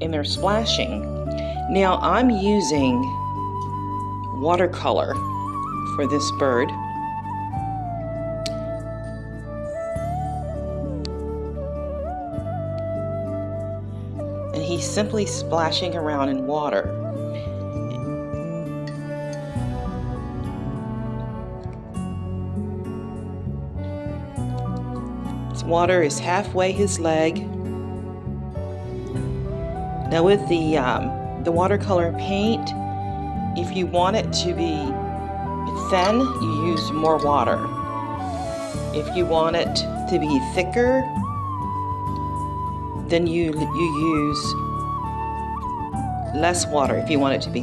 and they're splashing. Now I'm using watercolor for this bird. And he's simply splashing around in water. His water is halfway his leg. Now with the watercolor paint, if you want it to be thin, you use more water. If you want it to be thicker, then you use less water if you want it to be